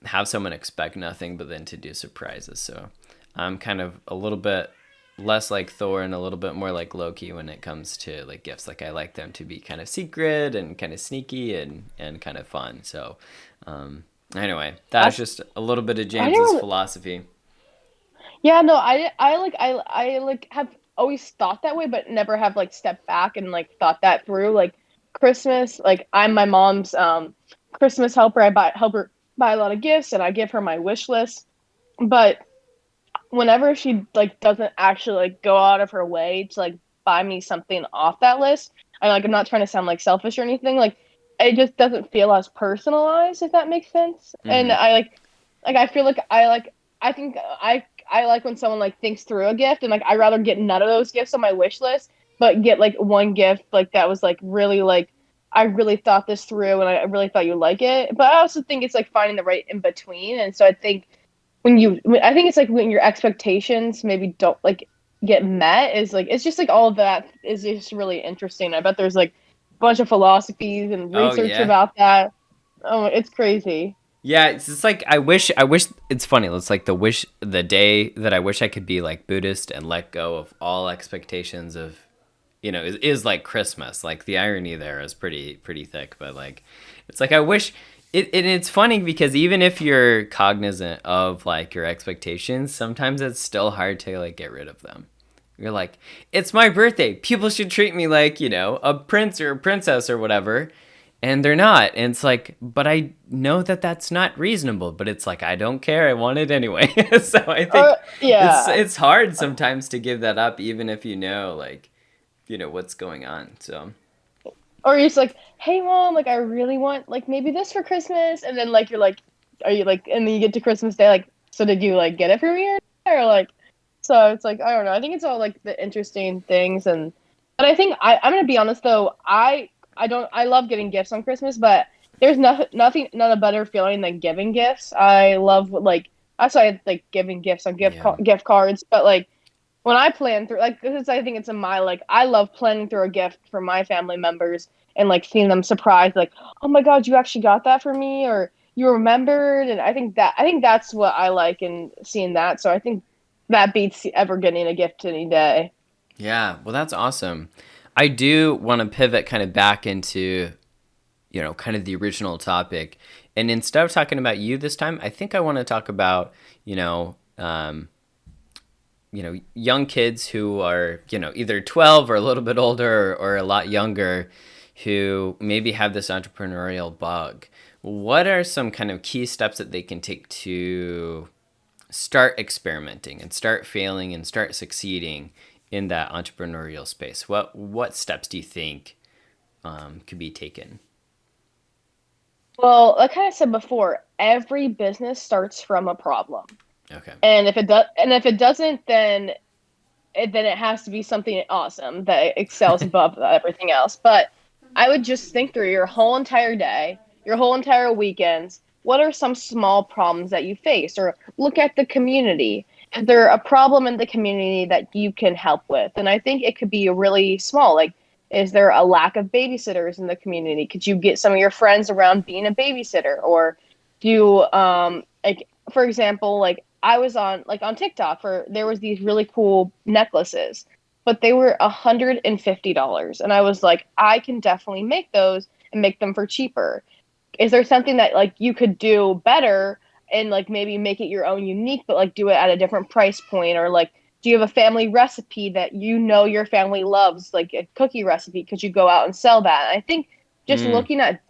Speaker 1: have someone expect nothing, but then to do surprises. So I'm kind of a little bit less like Thor and a little bit more like Loki when it comes to like gifts. Like I like them to be kind of secret and kind of sneaky and kind of fun. So anyway, that's
Speaker 2: That's
Speaker 1: just a little bit of
Speaker 2: I
Speaker 1: James's
Speaker 2: never.
Speaker 1: philosophy.
Speaker 2: Yeah, no, I like have always thought that way, but never have like stepped back and like thought that through. Like Christmas, like I'm my mom's Christmas helper. I help her buy a lot of gifts, and I give her my wish list. But whenever she like doesn't actually like go out of her way to like buy me something off that list, I'm not trying to sound like selfish or anything. Like it just doesn't feel as personalized, if that makes sense. And
Speaker 1: Mm-hmm.
Speaker 2: I feel like I think I like when someone like thinks through a gift, and like I'd rather get none of those gifts on my wish list, but get like one gift like that was like really like I really thought this through and I really thought you like it. But I also think it's like finding the right in between. And so I think I think it's like when your expectations maybe don't like get met is like it's just like all of that is just really interesting. I bet there's like a bunch of philosophies and
Speaker 1: Oh
Speaker 2: research
Speaker 1: yeah.
Speaker 2: about that. Oh, it's crazy.
Speaker 1: Yeah, it's just like I wish it's funny. It's like the day that I wish I could be like Buddhist and let go of all expectations of, is like Christmas. Like the irony there is pretty thick, but like it's like I wish and it's funny because even if you're cognizant of like your expectations, sometimes it's still hard to like get rid of them. You're like, it's my birthday. People should treat me like, a prince or a princess or whatever. And they're not. And it's like, but I know that that's not reasonable. But it's like, I don't care. I want it anyway. So I think it's
Speaker 2: Yeah.
Speaker 1: it's hard sometimes to give that up, even if like, what's going on. So,
Speaker 2: Or you're just like, hey mom, like I really want like maybe this for Christmas, and then like you're like, are you like, and then you get to Christmas Day, like, so did you like get it for me or like, so it's like I don't know. I think it's all like the interesting things, and but I think I'm gonna be honest though, I don't I love getting gifts on Christmas, but there's not a better feeling than giving gifts. I love like that's why I like giving gifts on
Speaker 1: yeah.
Speaker 2: gift cards, but like when I plan through like this is I think it's in my like I love planning through a gift for my family members and like seeing them surprised like oh my god you actually got that for me or you remembered and I think that's what I like in seeing that so I think that beats ever getting a gift any day.
Speaker 1: Yeah. Well, that's awesome. I do want to pivot kind of back into, kind of the original topic. And instead of talking about you this time, I think I want to talk about, young kids who are, either 12 or a little bit older or a lot younger who maybe have this entrepreneurial bug. What are some kind of key steps that they can take to start experimenting and start failing and start succeeding in that entrepreneurial space? What steps do you think could be taken?
Speaker 2: Well, like I said before, every business starts from a problem.
Speaker 1: Okay.
Speaker 2: And if it doesn't then it has to be something awesome that excels above everything else. But I would just think through your whole entire day, your whole entire weekends. What are some small problems that you face? Or look at the community. Is there a problem in the community that you can help with? And I think it could be really small. Like, is there a lack of babysitters in the community? Could you get some of your friends around being a babysitter? Or do like for example, like I was on TikTok for there was these really cool necklaces, but they were $150. And I was like, I can definitely make those and make them for cheaper. Is there something that like you could do better and like maybe make it your own unique, but like do it at a different price point? Or like, do you have a family recipe that you know your family loves, like a cookie recipe? Could you go out and sell that? I think just
Speaker 1: Mm,
Speaker 2: looking at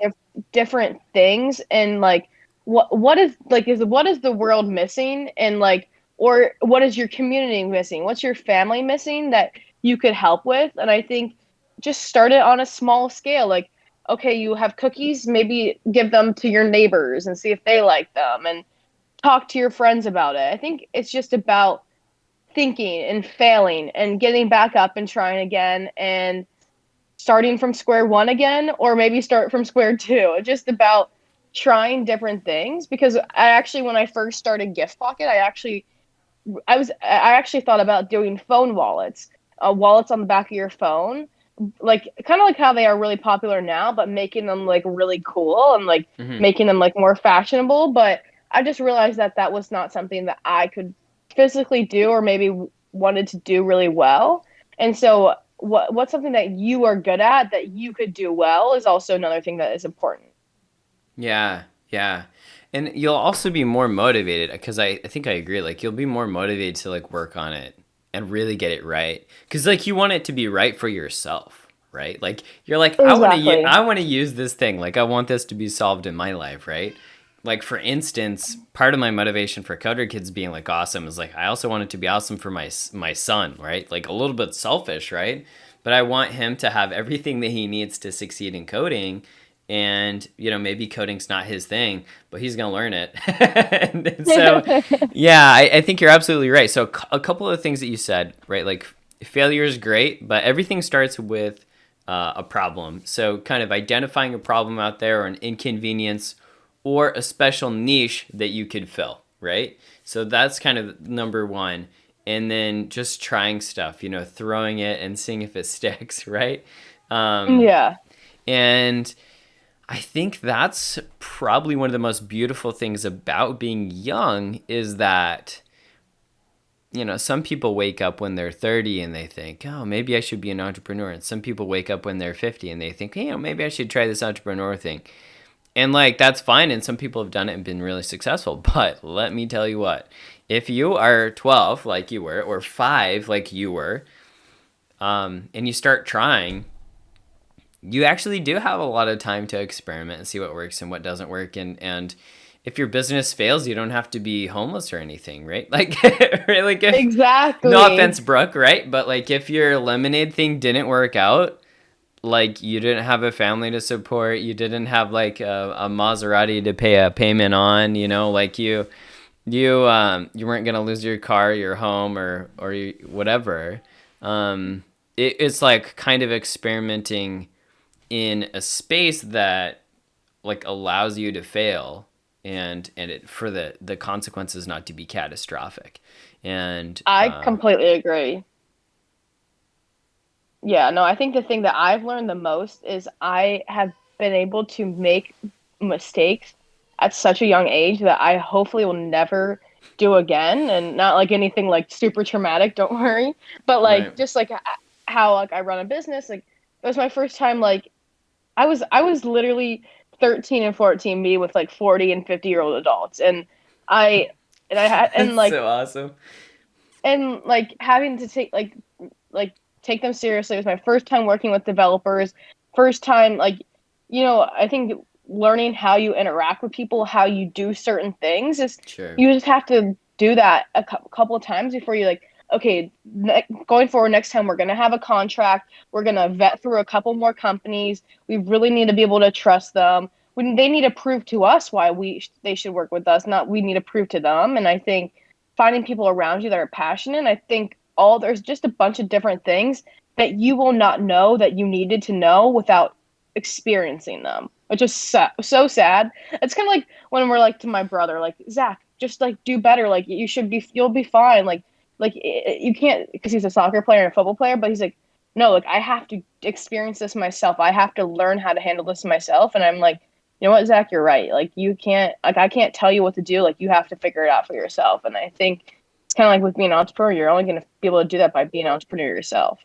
Speaker 2: different things and like what is like is what is the world missing, and like or what is your community missing, what's your family missing that you could help with. And I think just start it on a small scale. Like, okay, you have cookies, maybe give them to your neighbors and see if they like them, and talk to your friends about it. I think it's just about thinking and failing and getting back up and trying again and starting from square one again, or maybe start from square two. It's just about trying different things. Because I actually, when I first started GiftPocket, I actually thought about doing phone wallets, wallets on the back of your phone, like kind of like how they are really popular now, but making them like really cool and like
Speaker 1: hmm.
Speaker 2: making them like more fashionable. But I just realized that that was not something that I could physically do, or maybe wanted to do really well. And so what's something that you are good at that you could do well is also another thing that is important.
Speaker 1: Yeah, yeah. And you'll also be more motivated because I think I agree. Like you'll be more motivated to like work on it and really get it right. Because like you want it to be right for yourself, right? Like you're like
Speaker 2: Exactly.
Speaker 1: I want to use this thing. Like I want this to be solved in my life, right? Like for instance, part of my motivation for Coder Kids being like awesome is like I also want it to be awesome for my son, right? Like a little bit selfish, right? But I want him to have everything that he needs to succeed in coding. And maybe coding's not his thing, but he's gonna learn it. And so yeah, I think you're absolutely right. So a couple of things that you said, right? Like failure is great, but everything starts with a problem. So kind of identifying a problem out there, or an inconvenience, or a special niche that you could fill, right? So that's kind of number one. And then just trying stuff, throwing it and seeing if it sticks, right? Um,
Speaker 2: Yeah.
Speaker 1: and I think that's probably one of the most beautiful things about being young is that, some people wake up when they're 30 and they think, oh, maybe I should be an entrepreneur. And some people wake up when they're 50 and they think, hey, maybe I should try this entrepreneur thing. And like, that's fine. And some people have done it and been really successful. But let me tell you what, if you are 12 like you were, or 5 like you were, and you start trying, you actually do have a lot of time to experiment and see what works and what doesn't work. And if your business fails, you don't have to be homeless or anything, right? Like, right? Like if, no
Speaker 2: Exactly.
Speaker 1: offense, Brooke, right? But like if your lemonade thing didn't work out, like you didn't have a family to support, you didn't have like a Maserati to pay a payment on, like you weren't gonna lose your car, your home, or whatever. It's like kind of experimenting in a space that like allows you to fail, and it for the consequences not to be catastrophic. And
Speaker 2: I completely agree. Yeah, no, I think the thing that I've learned the most is I have been able to make mistakes at such a young age that I hopefully will never do again. And not like anything like super traumatic, don't worry. But
Speaker 1: right.
Speaker 2: like just like how like I run a business, like it was my first time. Like I was literally 13 and 14, me with like 40 and 50-year-old adults. And I I had
Speaker 1: That's so awesome.
Speaker 2: and like having to like take them seriously. It was my first time working with developers, first time like I think learning how you interact with people, how you do certain things is
Speaker 1: Sure.
Speaker 2: you just have to do that a couple of times before you like okay, going forward next time we're going to have a contract, we're going to vet through a couple more companies, we really need to be able to trust them, they need to prove to us why they should work with us, not we need to prove to them. And I think finding people around you that are passionate, I think there's just a bunch of different things that you will not know that you needed to know without experiencing them, which is so sad. It's kind of like when we're like to my brother, like, Zach, just like do better. Like you'll be fine. Like you can't, because he's a soccer player and a football player, but he's like, no, like I have to experience this myself. I have to learn how to handle this myself. And I'm like, you know what, Zach, you're right. Like you can't, like I can't tell you what to do. Like you have to figure it out for yourself. And I think it's kind of like with being an entrepreneur, you're only going to be able to do that by being an entrepreneur yourself.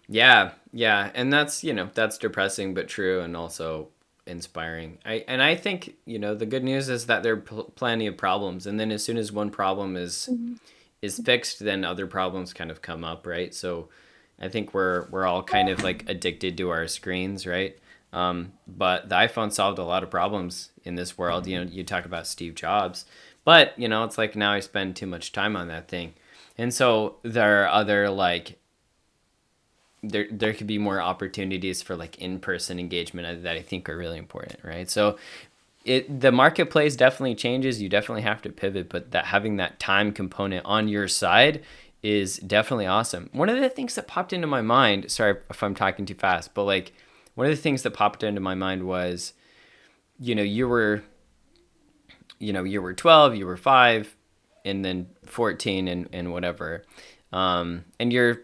Speaker 1: Yeah, yeah, and that's, that's depressing but true, and also inspiring. I think, the good news is that there are plenty of problems, and then as soon as one problem is fixed, then other problems kind of come up, right? So I think we're all kind of like addicted to our screens, right? But the iPhone solved a lot of problems in this world. You talk about Steve Jobs, but it's like now I spend too much time on that thing, and so there are other like there could be more opportunities for like in-person engagement that I think are really important, right? So the marketplace definitely changes. You definitely have to pivot, but that having that time component on your side is definitely awesome. One of the things that popped into my mind, sorry if I'm talking too fast, but like one of the things that popped into my mind was, you were 12, you were 5, and then 14 and whatever. And you're,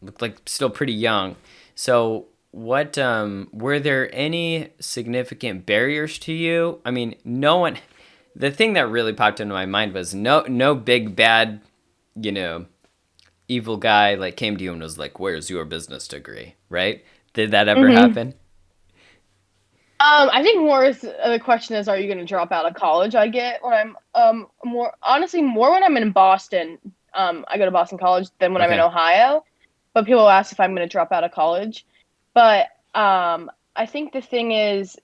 Speaker 1: looked like still pretty young. So what were there any significant barriers to you? I mean, the thing that really popped into my mind was no big bad, evil guy like came to you and was like, "Where's your business degree?" Right? Did that ever happen?
Speaker 2: I think more is the question is, are you going to drop out of college? I get when I'm more when I'm in Boston. I go to Boston College than when I'm in
Speaker 1: Okay.
Speaker 2: Ohio. But people ask if I'm going to drop out of college. But I think the thing is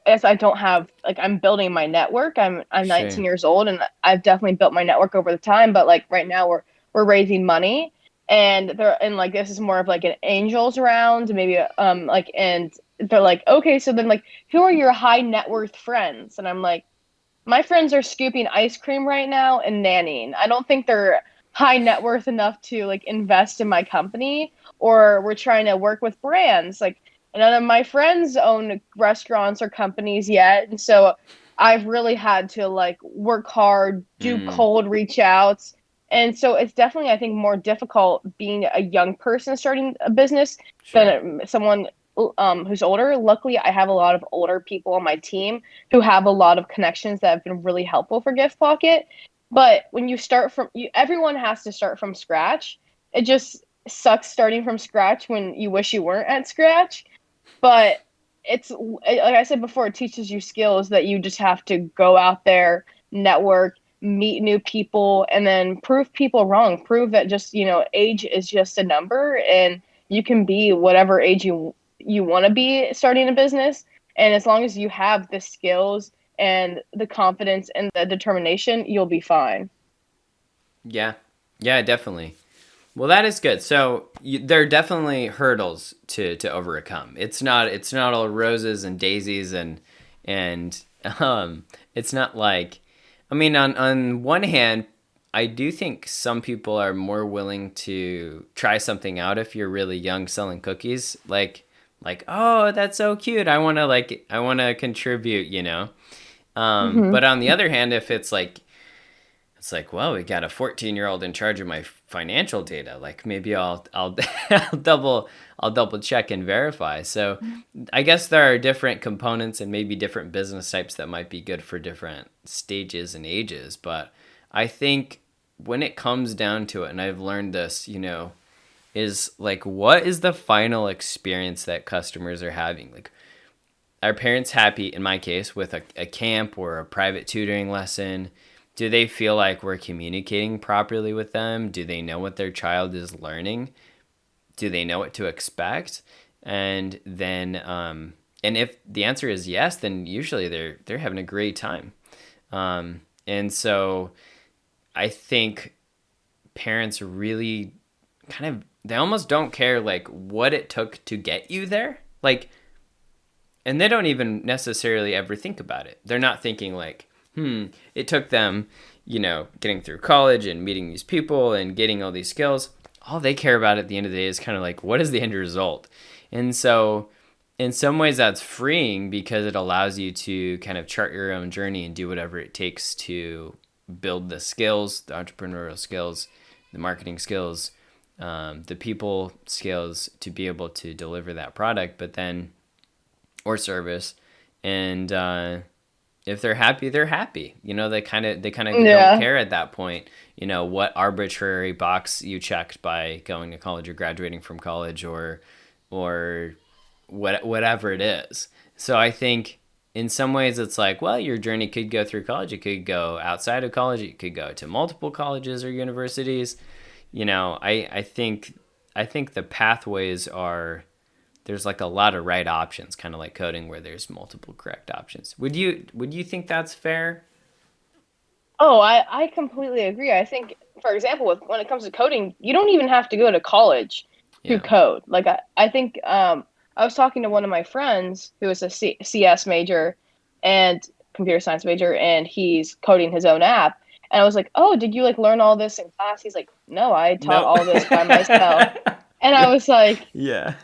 Speaker 2: I don't have like I'm building my network. I'm 19
Speaker 1: Sure.
Speaker 2: years old, and I've definitely built my network over the time. But like right now, we're raising money, and like this is more of like an angels round, maybe like and they're like, okay, so then like who are your high net worth friends? And I'm like, my friends are scooping ice cream right now and nannying. I don't think they're high net worth enough to like invest in my company, or we're trying to work with brands. Like none of my friends own restaurants or companies yet. And so I've really had to like work hard, do
Speaker 1: Mm,
Speaker 2: cold reach outs. And so it's definitely, I think, more difficult being a young person starting a business
Speaker 1: sure.
Speaker 2: than someone who's older. Luckily, I have a lot of older people on my team who have a lot of connections that have been really helpful for GiftPocket. But when you start from, everyone has to start from scratch. It just sucks starting from scratch when you wish you weren't at scratch. But it's like I said before, it teaches you skills that you just have to go out there, network, meet new people, and then prove people wrong. Prove that just age is just a number, and you can be whatever age you want to be starting a business. And as long as you have the skills and the confidence and the determination, you'll be fine.
Speaker 1: Yeah. Yeah, definitely. Well, that is good. So there are definitely hurdles to overcome. It's not all roses and daisies and it's not like, I mean, on one hand, I do think some people are more willing to try something out if you're really young selling cookies. Like, oh, that's so cute. I want to contribute.
Speaker 2: Hmm.
Speaker 1: But on the other hand, if it's like, well, we got a 14-year-old in charge of my financial data. Like maybe I'll I'll double check and verify. So I guess there are different components and maybe different business types that might be good for different stages and ages. But I think when it comes down to it, and I've learned this, is like what is the final experience that customers are having? Like, are parents happy, in my case, with a camp or a private tutoring lesson? Do they feel like we're communicating properly with them? Do they know what their child is learning? Do they know what to expect? And then, and if the answer is yes, then usually they're having a great time. And so I think parents really kind of they almost don't care like what it took to get you there. Like, and they don't even necessarily ever think about it. They're not thinking like, it took them, getting through college and meeting these people and getting all these skills. All they care about at the end of the day is kind of like, what is the end result? And so in some ways that's freeing because it allows you to kind of chart your own journey and do whatever it takes to build the skills, the entrepreneurial skills, the marketing skills, the people skills to be able to deliver that product, but then or service. And if they're happy, they're happy. They kind of don't
Speaker 2: Yeah.
Speaker 1: care at that point. What arbitrary box you checked by going to college or graduating from college or whatever it is. So I think in some ways it's like, well, your journey could go through college, it could go outside of college, it could go to multiple colleges or universities. I think the pathways are there's like a lot of right options, kind of like coding where there's multiple correct options. Would you think that's fair?
Speaker 2: Oh, I completely agree. I think, for example, when it comes to coding, you don't even have to go to college to
Speaker 1: Yeah.
Speaker 2: code. Like I think I was talking to one of my friends who is a CS major and computer science major, and he's coding his own app. And I was like, "Oh, did you like learn all this in class?" He's like, "No, I taught
Speaker 1: No.
Speaker 2: all this by myself." And I was like,
Speaker 1: Yeah.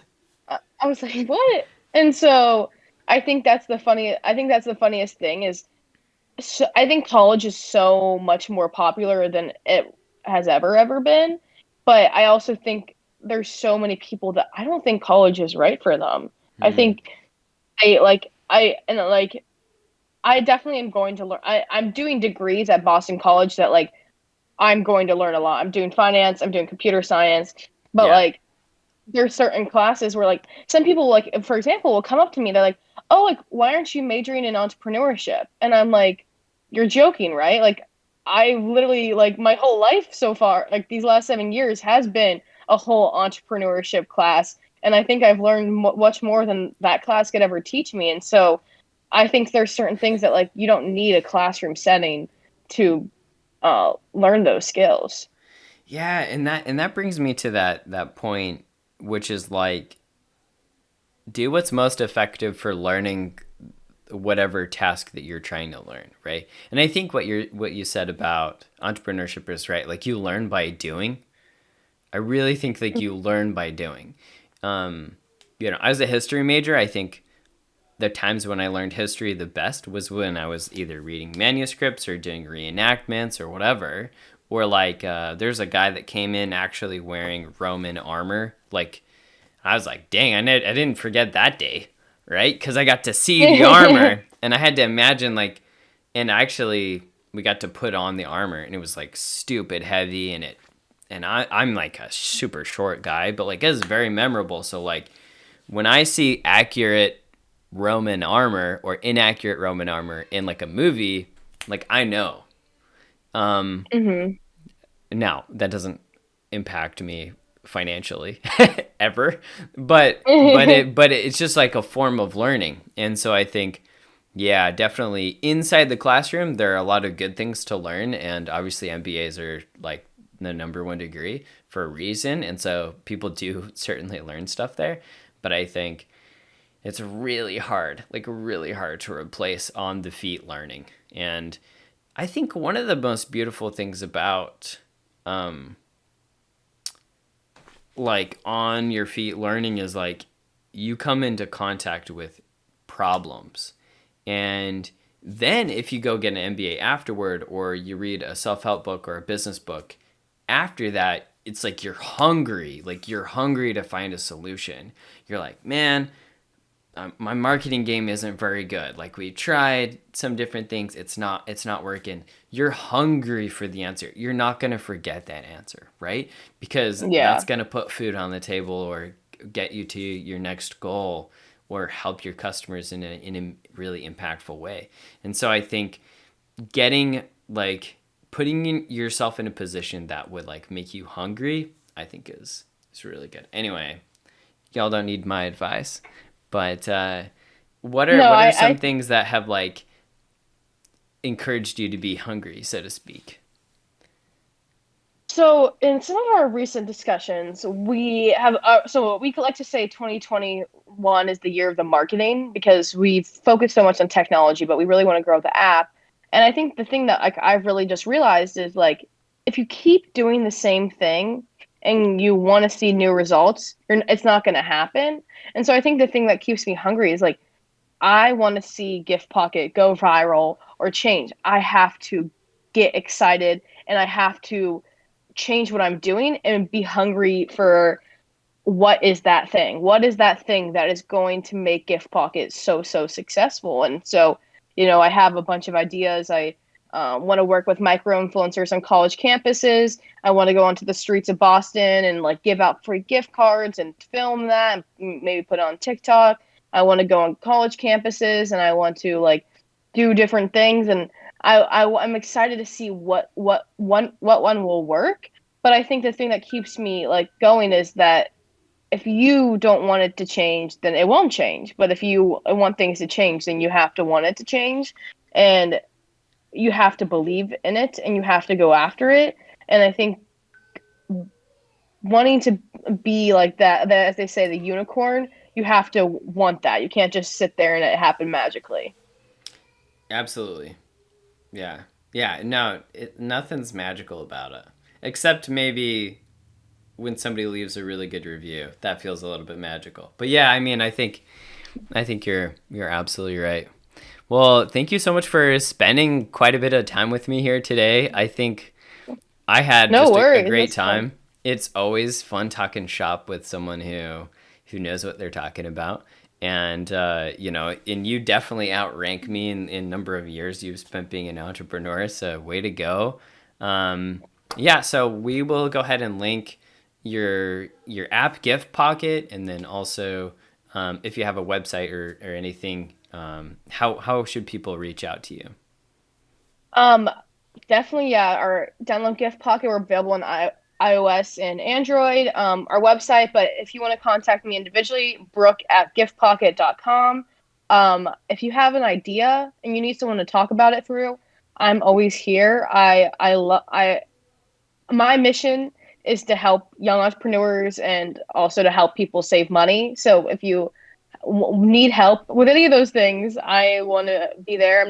Speaker 2: I was like, "What?" And so I think that's the funniest thing is I think college is so much more popular than it has ever been. But I also think there's so many people that I don't think college is right for them. I
Speaker 1: Hmm.
Speaker 2: think they like I and like I definitely am going to learn. I'm doing degrees at Boston College that like I'm going to learn a lot. I'm doing finance, I'm doing computer science, but
Speaker 1: Yeah.
Speaker 2: like there's certain classes where like some people like for example will come up to me, they're like, "Oh, like why aren't you majoring in entrepreneurship?" And I'm like, "You're joking, right?" Like I literally like my whole life so far, like these last 7 years has been a whole entrepreneurship class, and I think I've learned much more than that class could ever teach me. And so I think there's certain things that like you don't need a classroom setting to learn those skills.
Speaker 1: Yeah, and that brings me to that point, which is like do what's most effective for learning whatever task that you're trying to learn, right? And I think what you said about entrepreneurship is right. Like you learn by doing. I really think like you learn by doing. Um, as a history major, I think the times when I learned history the best was when I was either reading manuscripts or doing reenactments or whatever. Or like there's a guy that came in actually wearing Roman armor. Like I was like, dang, I didn't forget that day, right? Because I got to see the armor and I had to imagine like, and actually we got to put on the armor and it was like stupid heavy and I'm like a super short guy, but like it's very memorable. So like when I see accurate Roman armor or inaccurate Roman armor in like a movie, like I know. Um,
Speaker 2: Hmm.
Speaker 1: Now that doesn't impact me financially ever, but it's just like a form of learning. And so I think yeah, definitely inside the classroom there are a lot of good things to learn, and obviously MBAs are like the number one degree for a reason, and so people do certainly learn stuff there. But I think it's really hard, like really hard to replace on the feet learning. And I think one of the most beautiful things about um, like on your feet learning is like you come into contact with problems. And then if you go get an MBA afterward or you read a self-help book or a business book, after that it's like you're hungry to find a solution. You're like, man, my marketing game isn't very good. Like we tried some different things, it's not working. You're hungry for the answer. You're not going to forget that answer, right? Because that's
Speaker 2: Yeah.
Speaker 1: going to put food on the table or get you to your next goal or help your customers in a really impactful way. And so I think getting like putting yourself in a position that would like make you hungry, I think is really good. Anyway, y'all don't need my advice, but what are
Speaker 2: No,
Speaker 1: what are some
Speaker 2: I
Speaker 1: things that have like encouraged you to be hungry, so to speak?
Speaker 2: So, in some of our recent discussions, we have so we could like to say 2021 is the year of the marketing because we've focused so much on technology, but we really want to grow the app. And I think the thing that like I've really just realized is like if you keep doing the same thing and you want to see new results, it's not going to happen. And so I think the thing that keeps me hungry is like, I want to see GiftPocket go viral or change. I have to get excited and I have to change what I'm doing and be hungry for what is that thing? What is that thing that is going to make GiftPocket so successful? And so, I have a bunch of ideas. I want to work with micro influencers on college campuses. I want to go onto the streets of Boston and like give out free gift cards and film that and maybe put it on TikTok. I want to go on college campuses and I want to like do different things. And I'm excited to see what one will work. But I think the thing that keeps me like going is that if you don't want it to change, then it won't change. But if you want things to change, then you have to want it to change. And you have to believe in it and you have to go after it. And I think wanting to be like that, as they say, the unicorn, you have to want that. You can't just sit there and it happen magically.
Speaker 1: Absolutely. Yeah. Yeah. No, nothing's magical about it. Except maybe when somebody leaves a really good review. That feels a little bit magical. But yeah, I mean, I think you're absolutely right. Well, thank you so much for spending quite a bit of time with me here today. I think I had
Speaker 2: No
Speaker 1: just a
Speaker 2: worries.
Speaker 1: great
Speaker 2: That's
Speaker 1: time.
Speaker 2: fun.
Speaker 1: It's always fun talking shop with someone who knows what they're talking about. And and you definitely outrank me in number of years you've spent being an entrepreneur. So way to go. Yeah, so we will go ahead and link your app Gift Pocket, and then also if you have a website or anything, how should people reach out to you?
Speaker 2: Um, Definitely, yeah. Our download gift pocket, we're available on iOS and Android. Our website, but if you want to contact me individually, Brooke at giftpocket.com. If you have an idea and you need someone to talk about it through, I'm always here. My mission is to help young entrepreneurs and also to help people save money. So if you need help with any of those things, I want to be there.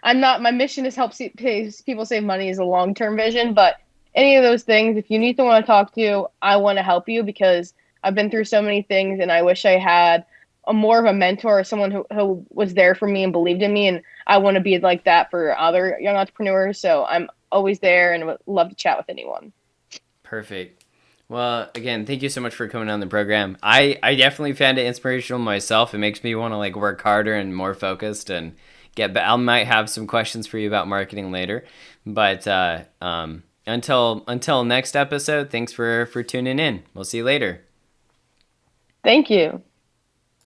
Speaker 2: I'm not, my mission is help people save money is a long-term vision, but any of those things, if you need someone to talk to, I want to help you because I've been through so many things and I wish I had a more of a mentor or someone who was there for me and believed in me. And I want to be like that for other young entrepreneurs. So I'm always there and would love to chat with anyone.
Speaker 1: Perfect. Well, again, thank you so much for coming on the program. I definitely found it inspirational myself. It makes me want to like work harder and more focused and get. I might have some questions for you about marketing later, but until next episode, thanks for tuning in. We'll see you later.
Speaker 2: Thank you.